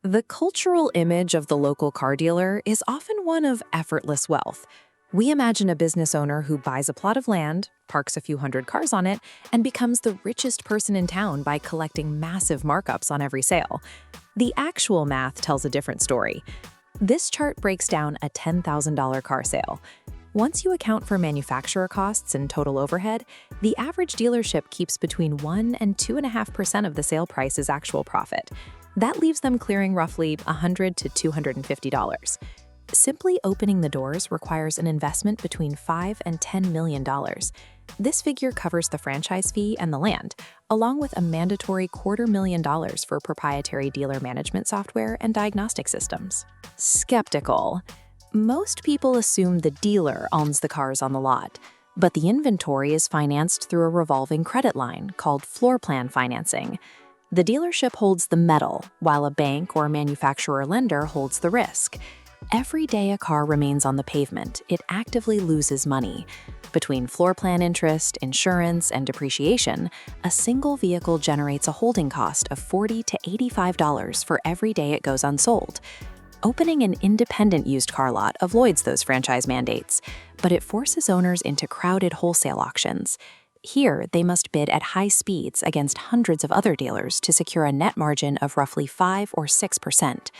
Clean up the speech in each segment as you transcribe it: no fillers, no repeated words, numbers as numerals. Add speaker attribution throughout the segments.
Speaker 1: The cultural image of the local car dealer is often one of effortless wealth. We imagine a business owner who buys a plot of land, parks a few hundred cars on it, and becomes the richest person in town by collecting massive markups on every sale. The actual math tells a different story. This chart breaks down a $10,000 car sale. Once you account for manufacturer costs and total overhead, the average dealership keeps between 1 and 2.5% of the sale price's actual profit. That leaves them clearing roughly $100 to $250. Simply opening the doors requires an investment between $5 and $10 million. This figure covers the franchise fee and the land, along with a mandatory $250,000 for proprietary dealer management software and diagnostic systems. Skeptical. Most people assume the dealer owns the cars on the lot, but the inventory is financed through a revolving credit line called floor plan financing. The dealership holds the metal, while a bank or manufacturer lender holds the risk. Every day a car remains on the pavement, it actively loses money. Between floor plan interest, insurance, and depreciation, a single vehicle generates a holding cost of $40 to $85 for every day it goes unsold. Opening an independent used car lot avoids those franchise mandates, but it forces owners into crowded wholesale auctions. Here, they must bid at high speeds against hundreds of other dealers to secure a net margin of roughly 5 or 6%.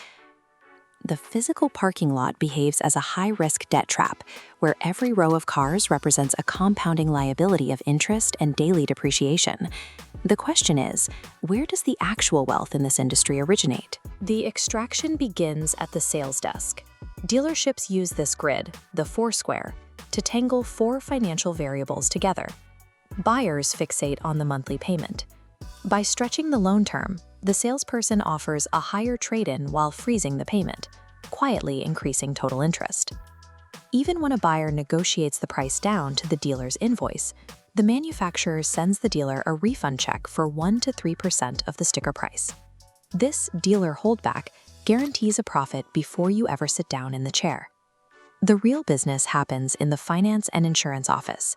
Speaker 1: The physical parking lot behaves as a high-risk debt trap, where every row of cars represents a compounding liability of interest and daily depreciation. The question is, where does the actual wealth in this industry originate? The extraction begins at the sales desk. Dealerships use this grid, the foursquare, to tangle 4 financial variables together. Buyers fixate on the monthly payment. By stretching the loan term, the salesperson offers a higher trade-in while freezing the payment, quietly increasing total interest. Even when a buyer negotiates the price down to the dealer's invoice, the manufacturer sends the dealer a refund check for 1 to 3% of the sticker price. This dealer holdback guarantees a profit before you ever sit down in the chair. The real business happens in the finance and insurance office.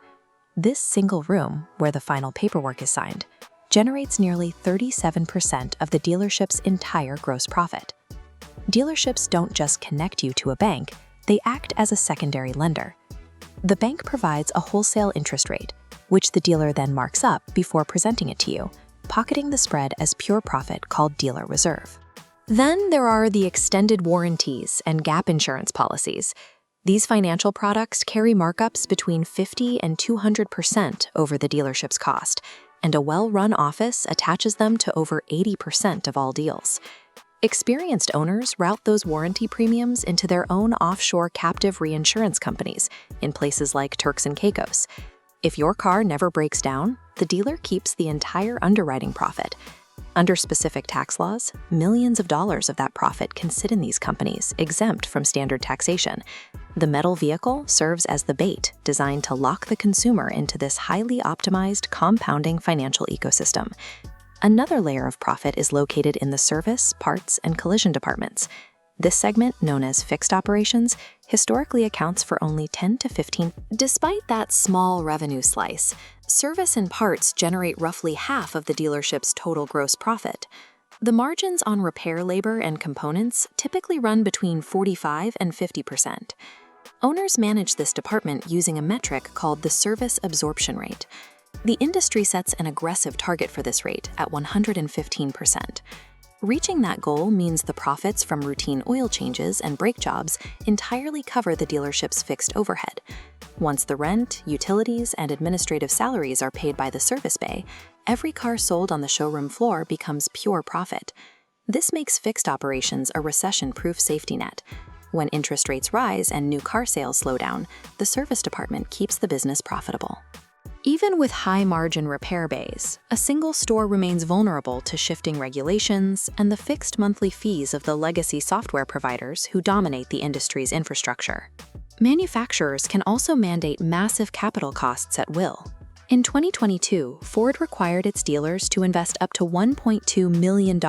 Speaker 1: This single room, where the final paperwork is signed, generates nearly 37% of the dealership's entire gross profit. Dealerships don't just connect you to a bank, they act as a secondary lender. The bank provides a wholesale interest rate, which the dealer then marks up before presenting it to you, pocketing the spread as pure profit called dealer reserve. Then there are the extended warranties and gap insurance policies. These financial products carry markups between 50 and 200% over the dealership's cost, and a well-run office attaches them to over 80% of all deals. Experienced owners route those warranty premiums into their own offshore captive reinsurance companies in places like Turks and Caicos. If your car never breaks down, the dealer keeps the entire underwriting profit. Under specific tax laws, millions of dollars of that profit can sit in these companies, exempt from standard taxation. The metal vehicle serves as the bait designed to lock the consumer into this highly optimized, compounding financial ecosystem. Another layer of profit is located in the service, parts, and collision departments. This segment, known as fixed operations, historically accounts for only 10 to 15%. Despite that small revenue slice, service and parts generate roughly half of the dealership's total gross profit. The margins on repair labor and components typically run between 45 and 50%. Owners manage this department using a metric called the service absorption rate. The industry sets an aggressive target for this rate at 115%. Reaching that goal means the profits from routine oil changes and brake jobs entirely cover the dealership's fixed overhead. Once the rent, utilities, and administrative salaries are paid by the service bay, every car sold on the showroom floor becomes pure profit. This makes fixed operations a recession-proof safety net. When interest rates rise and new car sales slow down, the service department keeps the business profitable. Even with high-margin repair bays, a single store remains vulnerable to shifting regulations and the fixed monthly fees of the legacy software providers who dominate the industry's infrastructure. Manufacturers can also mandate massive capital costs at will. In 2022, Ford required its dealers to invest up to $1.2 million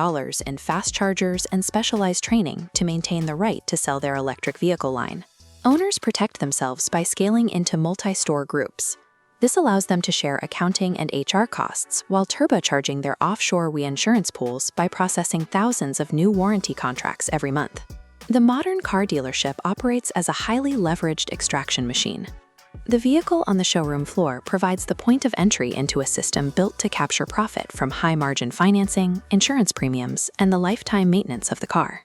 Speaker 1: in fast chargers and specialized training to maintain the right to sell their electric vehicle line. Owners protect themselves by scaling into multi-store groups. This allows them to share accounting and HR costs while turbocharging their offshore reinsurance pools by processing thousands of new warranty contracts every month. The modern car dealership operates as a highly leveraged extraction machine. The vehicle on the showroom floor provides the point of entry into a system built to capture profit from high-margin financing, insurance premiums, and the lifetime maintenance of the car.